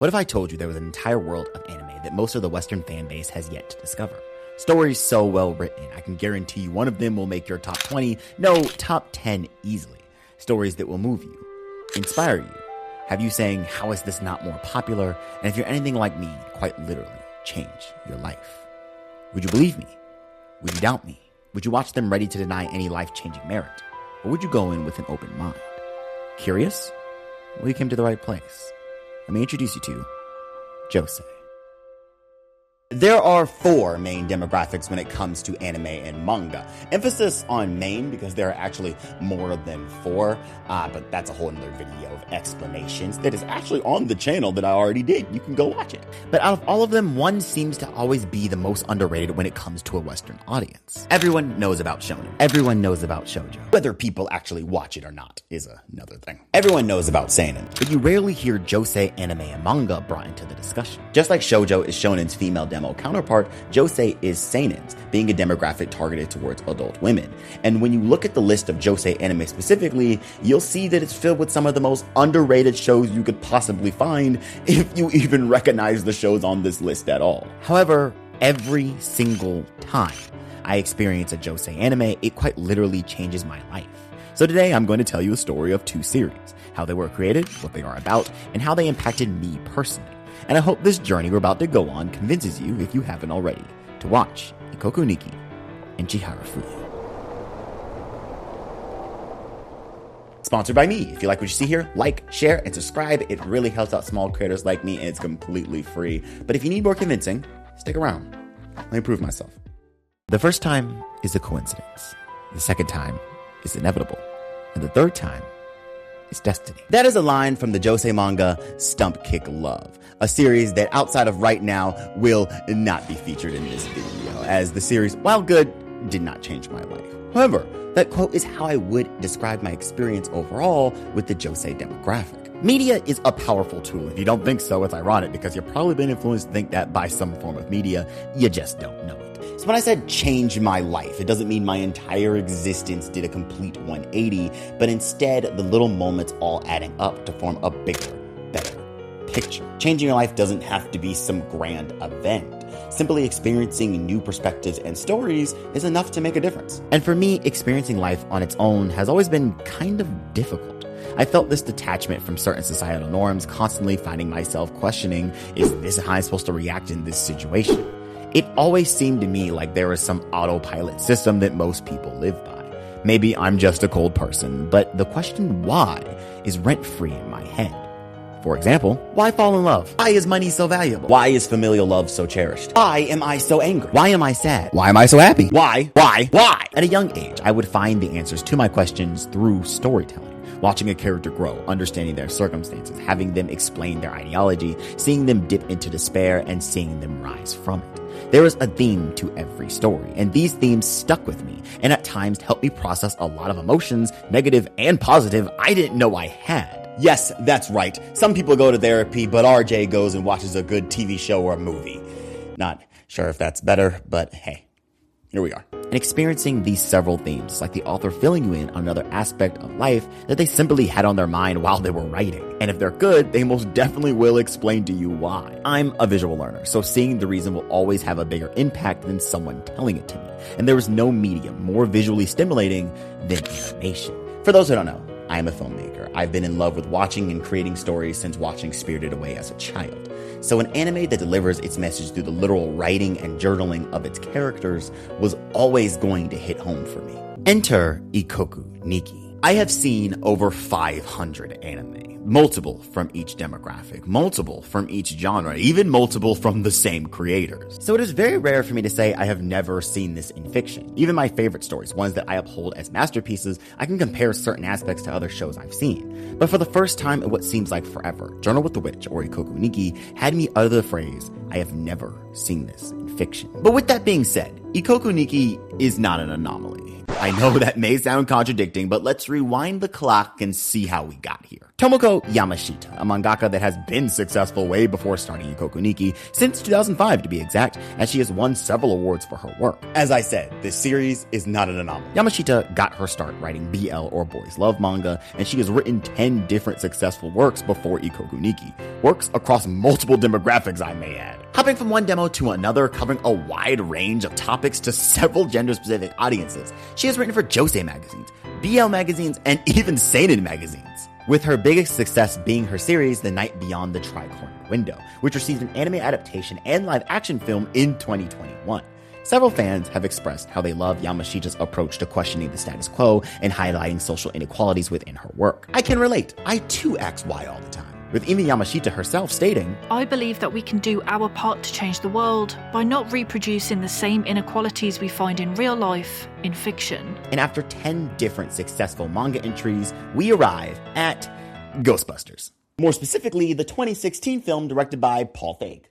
What if I told you there was an entire world of anime that most of the Western fan base has yet to discover? Stories so well written, I can guarantee one of them will make your top 20, no, top 10 easily. Stories that will move you, inspire you, have you saying, how is this not more popular? And if you're anything like me, quite literally change your life. Would you believe me? Would you doubt me? Would you watch them ready to deny any life-changing merit? Or would you go in with an open mind? Curious? Well, you came to the right place. Let me introduce you to Josei. There are 4 main demographics when it comes to anime and manga. Emphasis on main because there are actually more than 4, but that's a whole nother video of explanations that is actually on the channel that I already did. You can go watch it. But out of all of them, one seems to always be the most underrated when it comes to a Western audience. Everyone knows about shonen. Everyone knows about shoujo. Whether people actually watch it or not is another thing. Everyone knows about seinen, but you rarely hear josei anime and manga brought into the discussion. Just like shoujo is shonen's female demo counterpart, josei is seinen's, being a demographic targeted towards adult women. And when you look at the list of josei anime specifically, you'll see that it's filled with some of the most underrated shows you could possibly find, if you even recognize the shows on this list at all. However, every single time I experience a josei anime, it quite literally changes my life. So today I'm going to tell you a story of 2 series, how they were created, what they are about, and how they impacted me personally. And I hope this journey we're about to go on convinces you, if you haven't already, to watch Ikoku Nikki and Chihayafuru. Sponsored by me. If you like what you see here, like, share, and subscribe. It really helps out small creators like me, and it's completely free. But if you need more convincing, stick around. Let me prove myself. The first time is a coincidence. The second time is inevitable. And the third time is destiny. That is a line from the josei manga Stump Kick Love, a series that outside of right now will not be featured in this video, as the series, while good, did not change my life. However, that quote is how I would describe my experience overall with the josei demographic. Media is a powerful tool. If you don't think so, it's ironic because you've probably been influenced to think that by some form of media. You just don't know it. So when I said change my life, it doesn't mean my entire existence did a complete 180, but instead the little moments all adding up to form a bigger, better picture. Changing your life doesn't have to be some grand event. Simply experiencing new perspectives and stories is enough to make a difference. And for me, experiencing life on its own has always been kind of difficult. I felt this detachment from certain societal norms, constantly finding myself questioning, is this how I'm supposed to react in this situation? It always seemed to me like there was some autopilot system that most people live by. Maybe I'm just a cold person, but the question why is rent-free in my head. For example, why fall in love? Why is money so valuable? Why is familial love so cherished? Why am I so angry? Why am I sad? Why am I so happy? Why? At a young age, I would find the answers to my questions through storytelling. Watching a character grow, understanding their circumstances, having them explain their ideology, seeing them dip into despair, and seeing them rise from it. There is a theme to every story, and these themes stuck with me, and at times helped me process a lot of emotions, negative and positive, I didn't know I had. Yes, that's right. Some people go to therapy, but RJ goes and watches a good TV show or a movie. Not sure if that's better, but hey, here we are. And experiencing these several themes, like the author filling you in on another aspect of life that they simply had on their mind while they were writing. And if they're good, they most definitely will explain to you why. I'm a visual learner, so seeing the reason will always have a bigger impact than someone telling it to me. And there is no medium more visually stimulating than animation. For those who don't know, I am a filmmaker. I've been in love with watching and creating stories since watching Spirited Away as a child. So an anime that delivers its message through the literal writing and journaling of its characters was always going to hit home for me. Enter Ikoku Nikki. I have seen over 500 anime, multiple from each demographic, multiple from each genre, even multiple from the same creators. So it is very rare for me to say I have never seen this in fiction. Even my favorite stories, ones that I uphold as masterpieces, I can compare certain aspects to other shows I've seen. But for the first time in what seems like forever, Journal with the Witch, or Ikoku Nikki, had me utter the phrase, I have never seen this in fiction. But with that being said, Ikoku Nikki is not an anomaly. I know that may sound contradicting, but let's rewind the clock and see how we got here. Tomoko Yamashita, a mangaka that has been successful way before starting Ikoku Nikki, since 2005 to be exact, as she has won several awards for her work. As I said, this series is not an anomaly. Yamashita got her start writing BL or boys love manga, and she has written 10 different successful works before Ikoku Nikki. Works across multiple demographics, I may add. Hopping from one demo to another, covering a wide range of topics to several gender-specific audiences. She has written for Josei magazines, BL magazines, and even seinen magazines. With her biggest success being her series, The Night Beyond the Tri-Corner Window, which received an anime adaptation and live-action film in 2021. Several fans have expressed how they love Yamashita's approach to questioning the status quo and highlighting social inequalities within her work. I can relate. I too ask why all the time. With even Yamashita herself stating, I believe that we can do our part to change the world by not reproducing the same inequalities we find in real life in fiction. And after 10 different successful manga entries, we arrive at Ghostbusters. More specifically, the 2016 film directed by Paul Feig.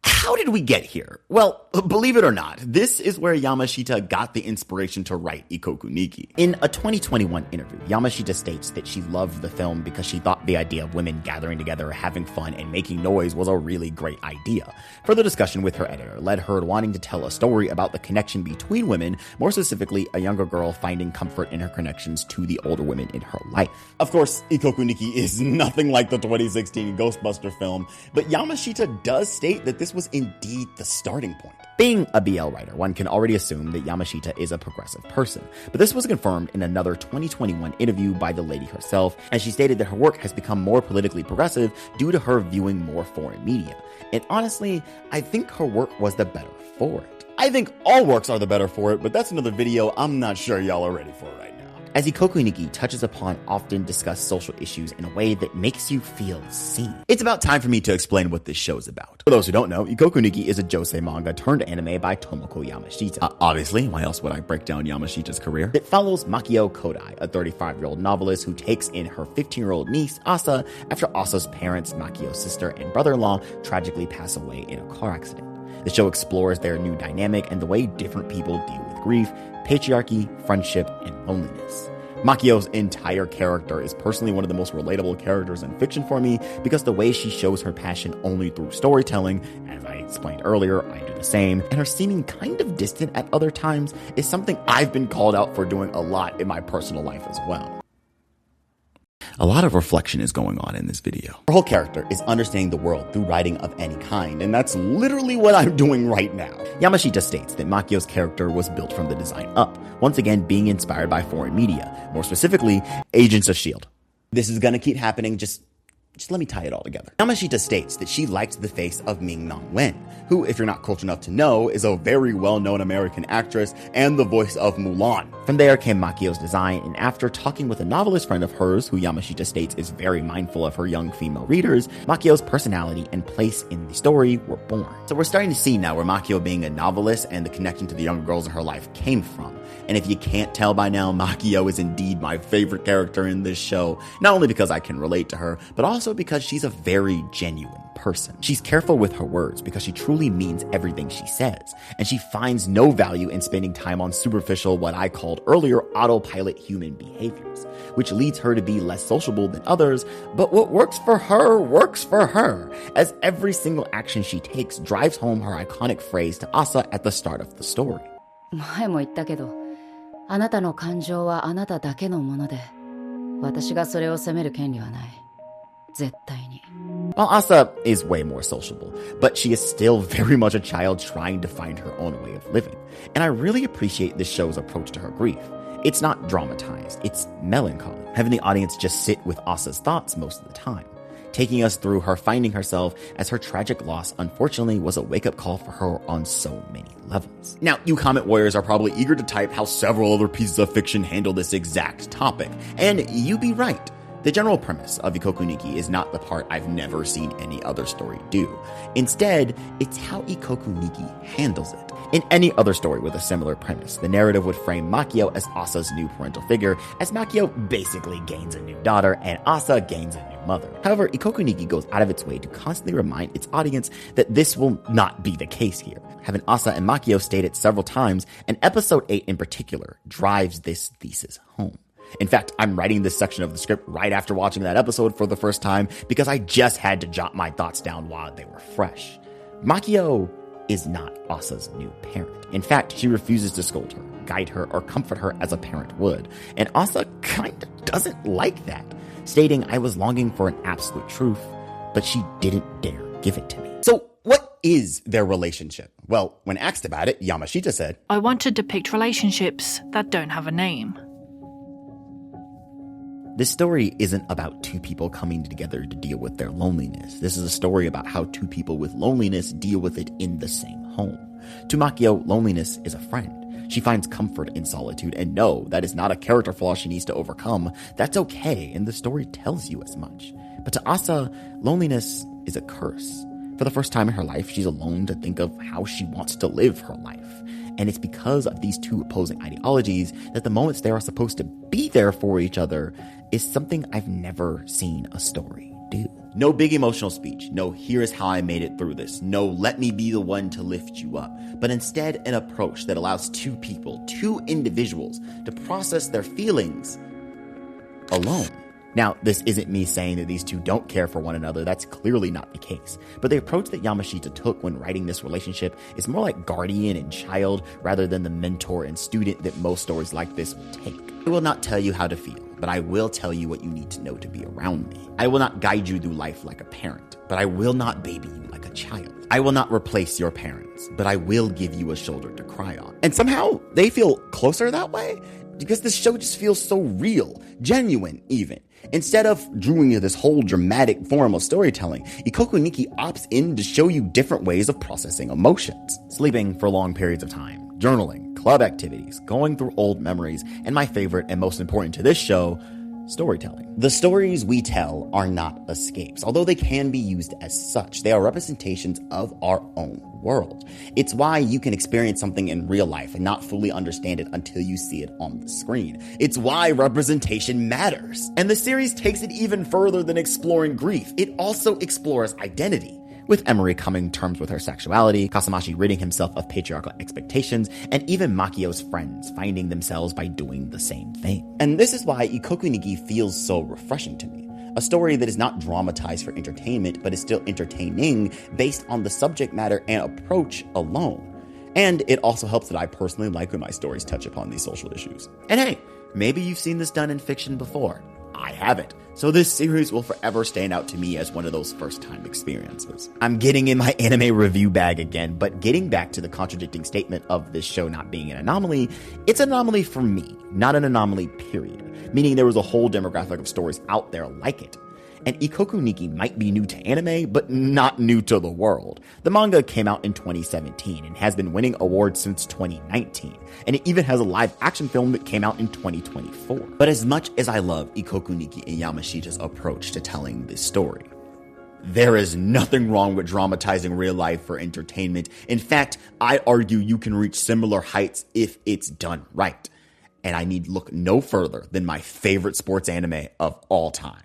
How did we get here? Well, believe it or not, this is where Yamashita got the inspiration to write Ikoku Nikki. In a 2021 interview, Yamashita states that she loved the film because she thought the idea of women gathering together, having fun, and making noise was a really great idea. Further discussion with her editor led her wanting to tell a story about the connection between women, more specifically a younger girl finding comfort in her connections to the older women in her life. Of course, Ikoku Nikki is nothing like the 2016 Ghostbuster film, but Yamashita does state that this was indeed the starting point. Being a BL writer, one can already assume that Yamashita is a progressive person, but this was confirmed in another 2021 interview by the lady herself, and she stated that her work has become more politically progressive due to her viewing more foreign media. And honestly, I think her work was the better for it. I think all works are the better for it, but that's another video I'm not sure y'all are ready for right now. As Ikoku Nikki touches upon often discussed social issues in a way that makes you feel seen. It's about time for me to explain what this show is about. For those who don't know, Ikoku Nikki is a Josei manga turned anime by Tomoko Yamashita. Obviously, why else would I break down Yamashita's career? It follows Makio Kodai, a 35-year-old novelist who takes in her 15-year-old niece, Asa, after Asa's parents, Makio's sister and brother-in-law, tragically pass away in a car accident. The show explores their new dynamic and the way different people deal with grief, patriarchy, friendship, and loneliness. Makio's entire character is personally one of the most relatable characters in fiction for me because the way she shows her passion only through storytelling, as I explained earlier, I do the same, and her seeming kind of distant at other times is something I've been called out for doing a lot in my personal life as well. A lot of reflection is going on in this video. Her whole character is understanding the world through writing of any kind, and that's literally what I'm doing right now. Yamashita states that Makio's character was built from the design up, once again being inspired by foreign media, more specifically, Agents of S.H.I.E.L.D. This is gonna keep happening, just let me tie it all together. Yamashita states that she liked the face of Ming-Na Wen, who, if you're not cultured enough to know, is a very well-known American actress and the voice of Mulan. From there came Makio's design, and after talking with a novelist friend of hers, who Yamashita states is very mindful of her young female readers, Makio's personality and place in the story were born. So we're starting to see now where Makio being a novelist and the connection to the younger girls in her life came from. And if you can't tell by now, Makio is indeed my favorite character in this show, not only because I can relate to her, but also because she's a very genuine person. She's careful with her words because she truly means everything she says, and she finds no value in spending time on superficial, what I called earlier, autopilot human behaviors, which leads her to be less sociable than others, but what works for her, as every single action she takes drives home her iconic phrase to Asa at the start of the story. 前も言ったけど、あなたの感情はあなただけのもので、私がそれを責める権利はない。絶対に。While Asa is way more sociable, but she is still very much a child trying to find her own way of living. And I really appreciate this show's approach to her grief. It's not dramatized, it's melancholy, having the audience just sit with Asa's thoughts most of the time, taking us through her finding herself, as her tragic loss unfortunately was a wake-up call for her on so many levels. Now, you comment warriors are probably eager to type how several other pieces of fiction handle this exact topic, and you'd be right. The general premise of Ikoku Nikki is not the part I've never seen any other story do. Instead, it's how Ikoku Nikki handles it. In any other story with a similar premise, the narrative would frame Makio as Asa's new parental figure, as Makio basically gains a new daughter and Asa gains a new mother. However, Ikoku Nikki goes out of its way to constantly remind its audience that this will not be the case here. Having Asa and Makio stated several times, and episode 8 in particular drives this thesis home. In fact, I'm writing this section of the script right after watching that episode for the first time because I just had to jot my thoughts down while they were fresh. Makio is not Asa's new parent. In fact, she refuses to scold her, guide her, or comfort her as a parent would. And Asa kinda doesn't like that, stating, "I was longing for an absolute truth, but she didn't dare give it to me." So what is their relationship? Well, when asked about it, Yamashita said, "I want to depict relationships that don't have a name." This story isn't about two people coming together to deal with their loneliness. This is a story about how two people with loneliness deal with it in the same home. To Makio, loneliness is a friend. She finds comfort in solitude, and no, that is not a character flaw she needs to overcome. That's okay, and the story tells you as much. But to Asa, loneliness is a curse. For the first time in her life, she's alone to think of how she wants to live her life. And it's because of these two opposing ideologies that the moments they are supposed to be there for each other is something I've never seen a story do. No big emotional speech. No, here is how I made it through this. No, let me be the one to lift you up. But instead, an approach that allows two people, two individuals, to process their feelings alone. Now, this isn't me saying that these two don't care for one another. That's clearly not the case. But the approach that Yamashita took when writing this relationship is more like guardian and child rather than the mentor and student that most stories like this will take. I will not tell you how to feel, but I will tell you what you need to know to be around me. I will not guide you through life like a parent, but I will not baby you like a child. I will not replace your parents, but I will give you a shoulder to cry on. And somehow they feel closer that way because this show just feels so real, genuine even. Instead of doing this whole dramatic form of storytelling, Ikoku Nikki opts in to show you different ways of processing emotions. Sleeping for long periods of time, journaling, club activities, going through old memories, and my favorite and most important to this show, storytelling. The stories we tell are not escapes, although they can be used as such. They are representations of our own world. It's why you can experience something in real life and not fully understand it until you see it on the screen. It's why representation matters. And the series takes it even further than exploring grief. It also explores identity. With Emery coming to terms with her sexuality, Kasamashi ridding himself of patriarchal expectations, and even Makio's friends finding themselves by doing the same thing. And this is why Ikoku Nikki feels so refreshing to me. A story that is not dramatized for entertainment, but is still entertaining based on the subject matter and approach alone. And it also helps that I personally like when my stories touch upon these social issues. And hey, maybe you've seen this done in fiction before. I haven't. So this series will forever stand out to me as one of those first-time experiences. I'm getting in my anime review bag again, but getting back to the contradicting statement of this show not being an anomaly, it's an anomaly for me, not an anomaly period, meaning there was a whole demographic of stories out there like it. And Ikoku Nikki might be new to anime, but not new to the world. The manga came out in 2017 and has been winning awards since 2019. And it even has a live action film that came out in 2024. But as much as I love Ikoku Nikki and Yamashita's approach to telling this story, there is nothing wrong with dramatizing real life for entertainment. In fact, I argue you can reach similar heights if it's done right. And I need look no further than my favorite sports anime of all time.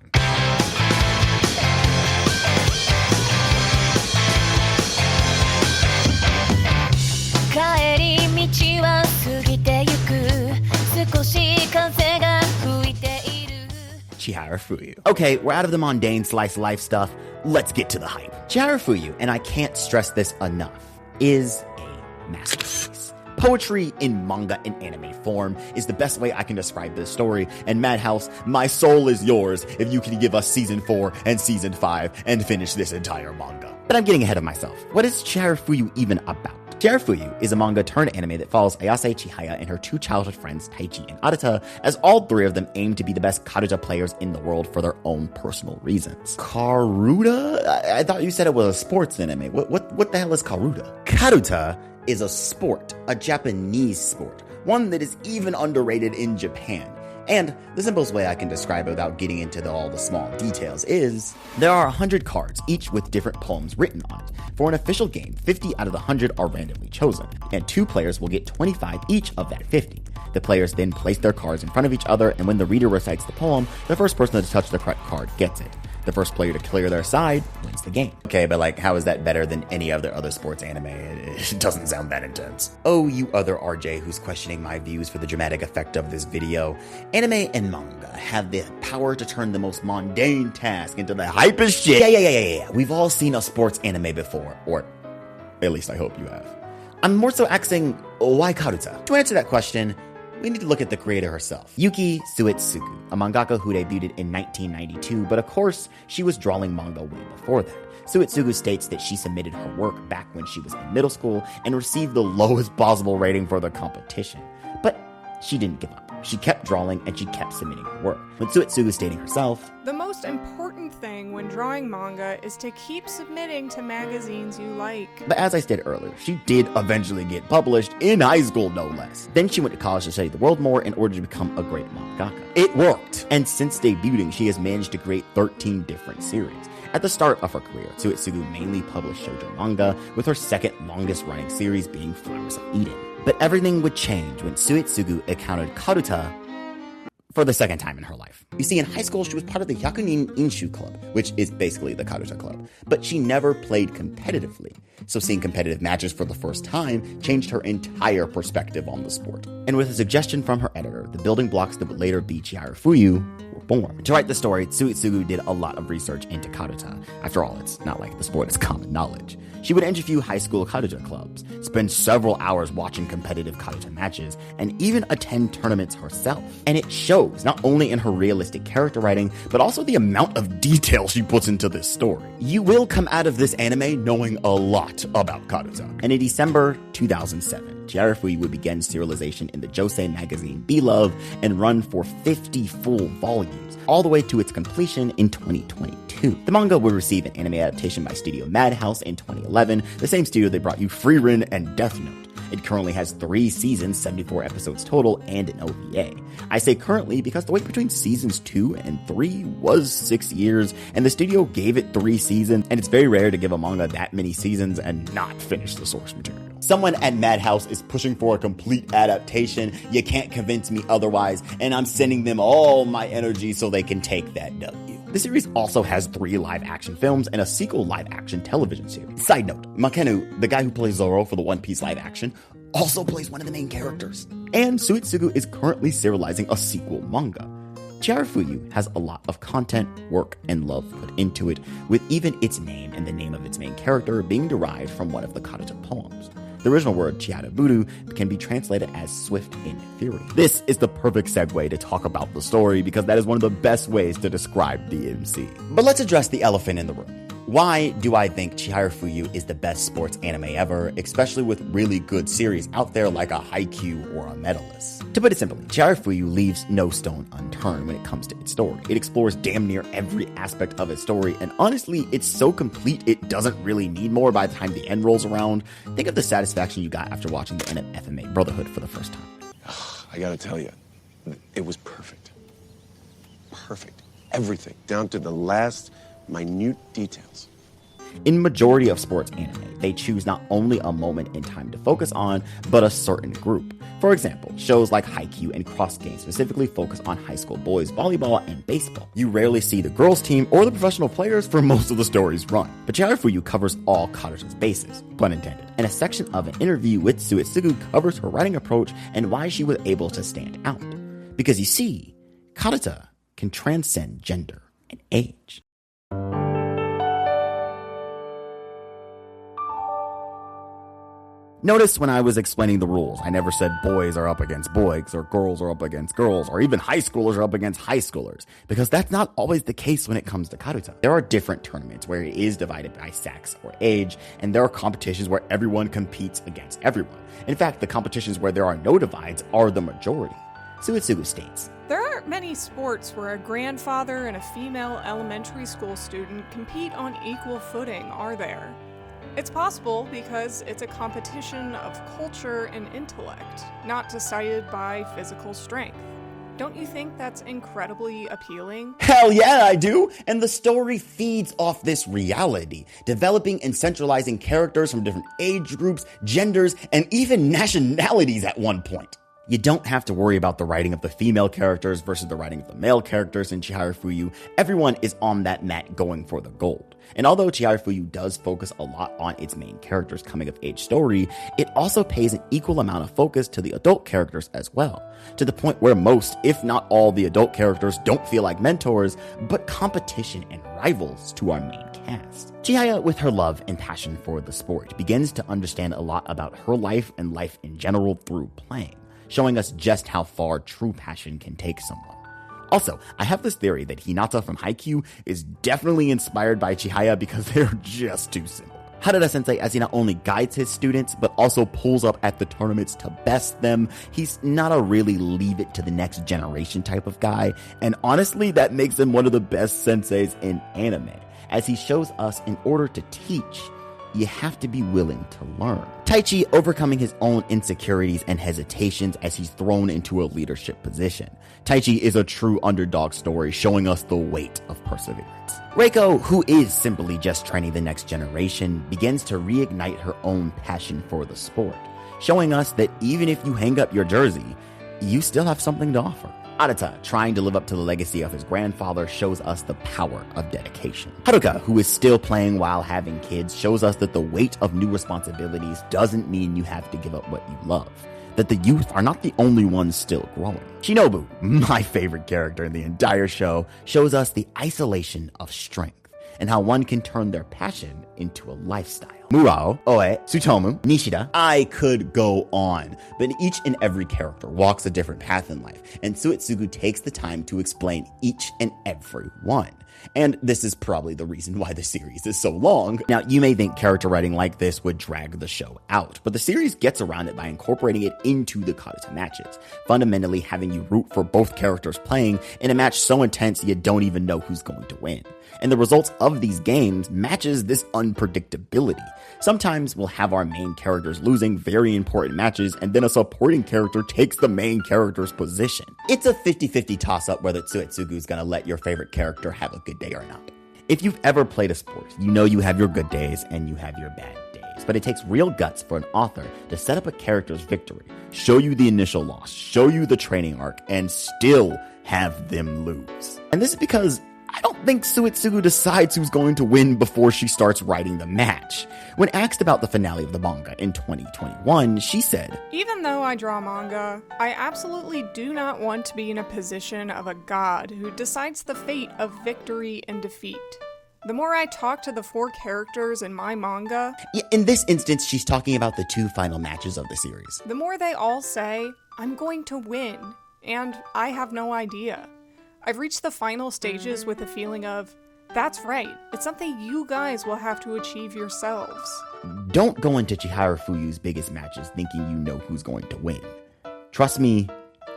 Chihayafuru. Okay, we're out of the mundane slice of life stuff. Let's get to the hype. Chihayafuru, and I can't stress this enough, is a masterpiece. Poetry in manga and anime form is the best way I can describe this story. And Madhouse, my soul is yours if you can give us season 4 and season 5 and finish this entire manga. But I'm getting ahead of myself. What is Chihayafuru even about? Chihayafuru is a manga turned anime that follows Ayase Chihaya and her two childhood friends Taichi and Arata, as all three of them aim to be the best Karuta players in the world for their own personal reasons. Karuta? I thought you said it was a sports anime. What the hell is Karuta? Karuta is a sport, a Japanese sport, one that is even underrated in Japan. And the simplest way I can describe it without getting into all the small details is, there are 100 cards, each with different poems written on it. For an official game, 50 out of the 100 are randomly chosen, and 2 players will get 25 each of that 50. The players then place their cards in front of each other, and when the reader recites the poem, the first person to touch the correct card gets it. The first player to clear their side wins the game. Okay, but like, how is that better than any other sports anime? It doesn't sound that intense. Oh, you other RJ who's questioning my views for the dramatic effect of this video. Anime and manga have the power to turn the most mundane task into the hypest shit. Yeah. We've all seen a sports anime before, or at least I hope you have. I'm more so asking, why Karuta? To answer that question, we need to look at the creator herself. Yuki Suetsugu, a mangaka who debuted in 1992, but of course, she was drawing manga way before that. Suetsugu states that she submitted her work back when she was in middle school and received the lowest possible rating for the competition. But she didn't give up. She kept drawing and she kept submitting her work. With Suetsugu stating herself, "The most important thing when drawing manga is to keep submitting to magazines you like." But as I stated earlier, she did eventually get published, in high school no less. Then she went to college to study the world more in order to become a great mangaka. It worked! And since debuting, she has managed to create 13 different series. At the start of her career, Suetsugu mainly published shoujo manga, with her second longest running series being Flowers of Eden. But everything would change when Suetsugu encountered Karuta for the second time in her life. You see, in high school, she was part of the Hyakunin Inshu Club, which is basically the Karuta Club, but she never played competitively. So seeing competitive matches for the first time changed her entire perspective on the sport. And with a suggestion from her editor, the building blocks that would later be Chihayafuru were born. To write the story, Suetsugu did a lot of research into Karuta. After all, it's not like the sport is common knowledge. She would interview high school Karuta clubs, spend several hours watching competitive Karuta matches, and even attend tournaments herself. And it shows not only in her realistic character writing, but also the amount of detail she puts into this story. You will come out of this anime knowing a lot about Karuta. And in December 2007, Chihayafuru would begin serialization in the Josei magazine Beloved and run for 50 full volumes, all the way to its completion in 2022. The manga would receive an anime adaptation by Studio Madhouse in 2011, the same studio that brought you Frieren and Death Note. It currently has 3 seasons, 74 episodes total, and an OVA. I say currently because the wait between seasons 2 and 3 was 6 years, and the studio gave it 3 seasons, and it's very rare to give a manga that many seasons and not finish the source material. Someone at Madhouse is pushing for a complete adaptation. You can't convince me otherwise, and I'm sending them all my energy so they can take that W. The series also has 3 live-action films and a sequel live-action television series. Side note, Makenu, the guy who plays Zoro for the One Piece live-action, also plays one of the main characters. And Suetsugu is currently serializing a sequel manga. Chihayafuru has a lot of content, work, and love put into it, with even its name and the name of its main character being derived from one of the Karuta poems. The original word Chihayafuru can be translated as swift in theory. This is the perfect segue to talk about the story because that is one of the best ways to describe the MC. But let's address the elephant in the room. Why do I think Chihayafuru is the best sports anime ever, especially with really good series out there like a Haikyuu or a Medalist? To put it simply, Chihayafuru leaves no stone unturned when it comes to its story. It explores damn near every aspect of its story, and honestly, it's so complete it doesn't really need more by the time the end rolls around. Think of the satisfaction you got after watching the end of FMA Brotherhood for the first time. I gotta tell you, it was perfect. Perfect. Everything, down to the last minute details. In majority of sports anime, they choose not only a moment in time to focus on, but a certain group. For example, shows like Haikyuu and Cross Game specifically focus on high school boys volleyball and baseball. You rarely see the girls team or the professional players for most of the story's run. But Chihayafuru covers all Karuta's bases, pun intended. And a section of an interview with Suetsugu covers her writing approach and why she was able to stand out. Because you see, Karuta can transcend gender and age. Notice when I was explaining the rules, I never said boys are up against boys, or girls are up against girls, or even high schoolers are up against high schoolers, because that's not always the case when it comes to Karuta. There are different tournaments where it is divided by sex or age, and there are competitions where everyone competes against everyone. In fact, the competitions where there are no divides are the majority. Suetsugu states, "There aren't many sports where a grandfather and a female elementary school student compete on equal footing, are there? It's possible because it's a competition of culture and intellect, not decided by physical strength. Don't you think that's incredibly appealing? Hell yeah, I do! And the story feeds off this reality, developing and centralizing characters from different age groups, genders, and even nationalities at one point. You don't have to worry about the writing of the female characters versus the writing of the male characters in Chihayafuru. Everyone is on that mat going for the gold. And although Chihayafuru does focus a lot on its main character's coming-of-age story, it also pays an equal amount of focus to the adult characters as well, to the point where most, if not all, the adult characters don't feel like mentors, but competition and rivals to our main cast. Chihaya, with her love and passion for the sport, begins to understand a lot about her life and life in general through playing, showing us just how far true passion can take someone. Also, I have this theory that Hinata from Haikyuu is definitely inspired by Chihaya because they're just too simple. Harada-sensei, as he not only guides his students, but also pulls up at the tournaments to best them, he's not a really leave it to the next generation type of guy, and honestly, that makes him one of the best senseis in anime, as he shows us in order to teach, you have to be willing to learn. Taichi overcoming his own insecurities and hesitations as he's thrown into a leadership position. Taichi is a true underdog story showing us the weight of perseverance. Reiko, who is simply just training the next generation, begins to reignite her own passion for the sport, showing us that even if you hang up your jersey, you still have something to offer. Arata, trying to live up to the legacy of his grandfather, shows us the power of dedication. Haruka, who is still playing while having kids, shows us that the weight of new responsibilities doesn't mean you have to give up what you love, that the youth are not the only ones still growing. Shinobu, my favorite character in the entire show, shows us the isolation of strength and how one can turn their passion into a lifestyle. Murao, Oe, Tsutomu, Nishida, I could go on, but each and every character walks a different path in life, and Suetsugu takes the time to explain each and every one. And this is probably the reason why the series is so long. Now, you may think character writing like this would drag the show out, but the series gets around it by incorporating it into the Karuta matches, fundamentally having you root for both characters playing in a match so intense you don't even know who's going to win. And the results of these games matches this unpredictability. Sometimes we'll have our main characters losing very important matches, and then a supporting character takes the main character's position. It's a 50-50 toss-up whether Suetsugu's gonna let your favorite character have a good day or not. If you've ever played a sport, you know you have your good days and you have your bad days, but it takes real guts for an author to set up a character's victory, show you the initial loss, show you the training arc, and still have them lose. And this is because I don't think Suetsugu decides who's going to win before she starts writing the match. When asked about the finale of the manga in 2021, she said, "Even though I draw manga, I absolutely do not want to be in a position of a god who decides the fate of victory and defeat. The more I talk to the four characters in my manga," in this instance, she's talking about the two final matches of the series, "the more they all say, I'm going to win, and I have no idea. I've reached the final stages with a feeling of, that's right, it's something you guys will have to achieve yourselves." Don't go into Chihayafuyu's biggest matches thinking you know who's going to win. Trust me,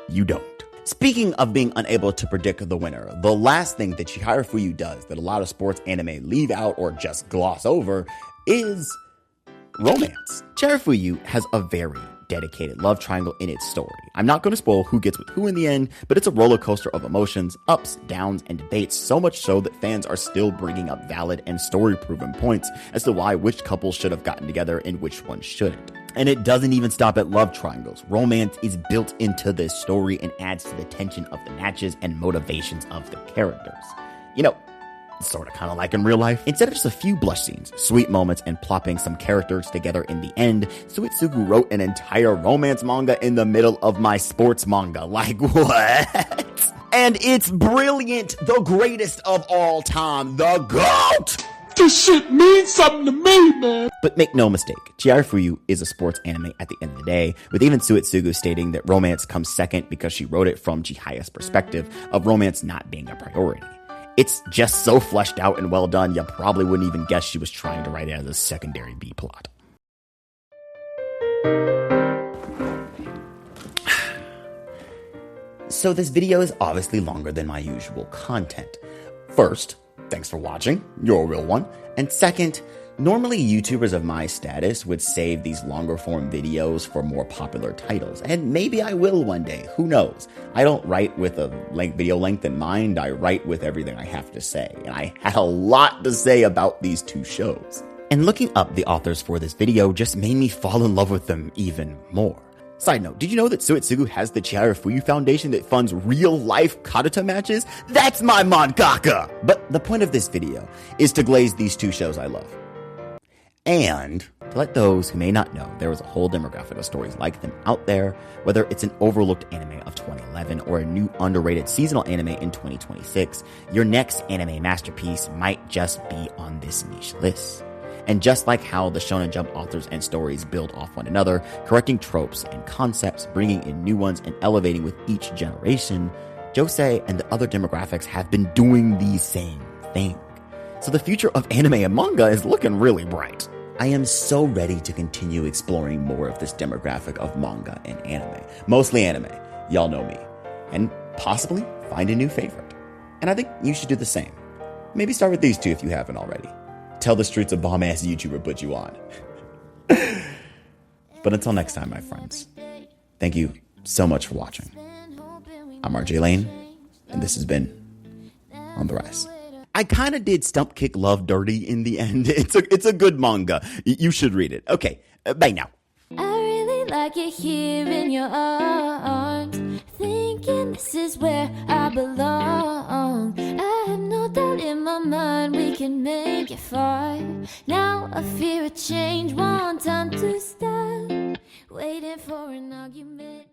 you don't. Speaking of being unable to predict the winner, the last thing that Chihayafuyu does that a lot of sports anime leave out or just gloss over is romance. Chihayafuyu has a very dedicated love triangle in its story. I'm not going to spoil who gets with who in the end, but it's a roller coaster of emotions, ups, downs, and debates, so much so that fans are still bringing up valid and story-proven points as to why which couples should have gotten together and which ones shouldn't. And it doesn't even stop at love triangles. Romance is built into this story and adds to the tension of the matches and motivations of the characters. You know, sort of kind of like in real life. Instead of just a few blush scenes, sweet moments, and plopping some characters together in the end, Suetsugu wrote an entire romance manga in the middle of my sports manga. Like, what? And it's brilliant, the greatest of all time, the GOAT! This shit means something to me, man! But make no mistake, Chihayafuru is a sports anime at the end of the day, with even Suetsugu stating that romance comes second because she wrote it from Chihaya's perspective of romance not being a priority. It's just so fleshed out and well done, you probably wouldn't even guess she was trying to write it as a secondary B plot. So this video is obviously longer than my usual content. First, thanks for watching, you're a real one. And second, Normally, YouTubers of my status would save these longer form videos for more popular titles, and maybe I will one day, who knows? I don't write with a video length in mind, I write with everything I have to say, and I had a lot to say about these two shows. And looking up the authors for this video just made me fall in love with them even more. Side note, did you know that Suetsugu has the Chihayafuru Foundation that funds real-life Karuta matches? That's my mangaka! But the point of this video is to glaze these two shows I love. And to let those who may not know, there is a whole demographic of stories like them out there, whether it's an overlooked anime of 2011 or a new underrated seasonal anime in 2026, your next anime masterpiece might just be on this niche list. And just like how the Shonen Jump authors and stories build off one another, correcting tropes and concepts, bringing in new ones, and elevating with each generation, Josei and the other demographics have been doing the same thing. So the future of anime and manga is looking really bright. I am so ready to continue exploring more of this demographic of manga and anime. Mostly anime, y'all know me. And possibly find a new favorite. And I think you should do the same. Maybe start with these two if you haven't already. Tell the streets a bomb-ass YouTuber put you on. But until next time, my friends, thank you so much for watching. I'm RJ Lane, and this has been On the Rise. I kind of did Stump Kick Love dirty in the end. It's a good manga. You should read it. Okay, bye now. I really like it here in your arms, thinking this is where I belong. I have no doubt in my mind we can make it far. Now I fear a change, want time to stop, waiting for an argument.